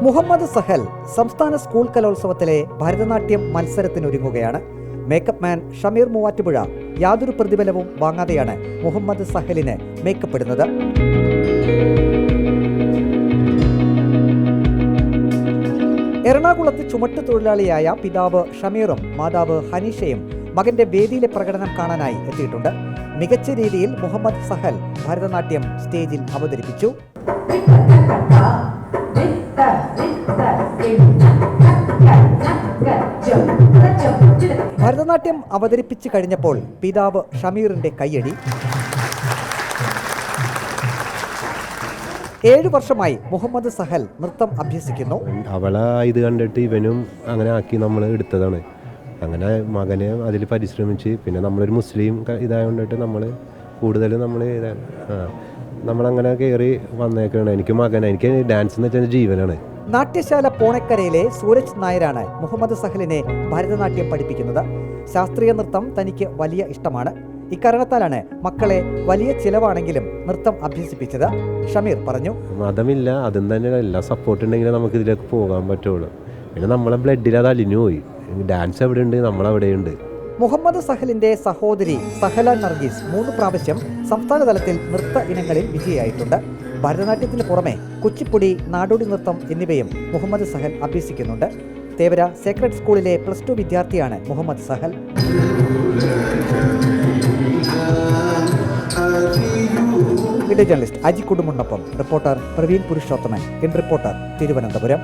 മുഹമ്മദ് സഹൽ സംസ്ഥാന സ്കൂൾ കലോത്സവത്തിലെ ഭരതനാട്യം മത്സരത്തിനൊരുങ്ങുകയാണ്. മേക്കപ്പ് മാൻ ഷമീർ മൂവാറ്റുപുഴ യാതൊരു പ്രതിഫലവും വാങ്ങാതെയാണ് മുഹമ്മദ് സഹലിന് മേക്കപ്പ് ഇടുന്നത്. എറണാകുളത്ത് ചുമട്ട് തൊഴിലാളിയായ പിതാവ് ഷമീറും മാതാവ് ഹനീഷയും മകന്റെ വേദിയിലെ പ്രകടനം കാണാനായി എത്തിയിട്ടുണ്ട്. മികച്ച രീതിയിൽ മുഹമ്മദ് സഹൽ ഭരതനാട്യം സ്റ്റേജിൽ അവതരിപ്പിച്ചു. ഭരതനാട്യം അവതരിപ്പിച്ചു കഴിഞ്ഞപ്പോൾ പിതാവ് ഷമീറിന്റെ കയ്യടി. 7 വർഷമായി മുഹമ്മദ് സഹൽ നൃത്തം അഭ്യസിക്കുന്നു. അവളെ ഇത് കണ്ടിട്ട് ഇവനും അങ്ങനെ ആക്കി നമ്മൾ എടുത്തതാണ്. അങ്ങനെ മകനെ അതിൽ പരിശ്രമിച്ച്, പിന്നെ നമ്മളൊരു മുസ്ലിം ഇതായതുകൊണ്ടിട്ട് നമ്മൾ കൂടുതൽ നമ്മളങ്ങനെ കയറി വന്നേക്കാണ്. എനിക്ക് ഡാൻസ് എന്ന് വെച്ചാൽ ജീവനാണ്. നാട്യശാല പോണക്കരയിലെ സൂരജ് നായരാണ് മുഹമ്മദ് സഹലിനെ ഭരതനാട്യം പഠിപ്പിക്കുന്നത്. ശാസ്ത്രീയ നൃത്തം തനിക്ക് വലിയ ഇഷ്ടമാണ്. ഇക്കാരണത്താലാണ് മക്കളെ വലിയ ചിലവാണെങ്കിലും നൃത്തം അഭ്യസിപ്പിച്ചത്. ഷമീർ പറഞ്ഞു, മതമില്ല, അതും തന്നെ എല്ലാ സപ്പോർട്ട് ഉണ്ടെങ്കിൽ നമുക്ക് ഇതിലേക്ക് പോകാൻ പറ്റുള്ളൂ. പിന്നെ നമ്മളെ ബ്ലഡിൽ അത് അലിഞ്ഞു പോയി. ഡാൻസ് എവിടെ ഉണ്ട്, നമ്മളവിടെയുണ്ട്. മുഹമ്മദ് സഹലിന്റെ സഹോദരി സഹല നർഗീസ് 3 പ്രാവശ്യം സംസ്ഥാന തലത്തിൽ നൃത്ത ഇനങ്ങളിൽ വിജയിയായിട്ടുണ്ട്. ഭരതനാട്യത്തിന് പുറമെ കുച്ചിപ്പുടി, നാടോടി നൃത്തം എന്നിവയും മുഹമ്മദ് സഹൽ അഭ്യസിക്കുന്നുണ്ട്. തേവര സേക്രഡ് സ്കൂളിലെ +2 വിദ്യാർത്ഥിയാണ് മുഹമ്മദ് സഹൽ. വീഡിയോ ജേർണലിസ്റ്റ് അജി കുടുംബനൊപ്പം റിപ്പോർട്ടർ പ്രവീൺ പുരുഷോത്തമൻ, റിപ്പോർട്ടർ തിരുവനന്തപുരം.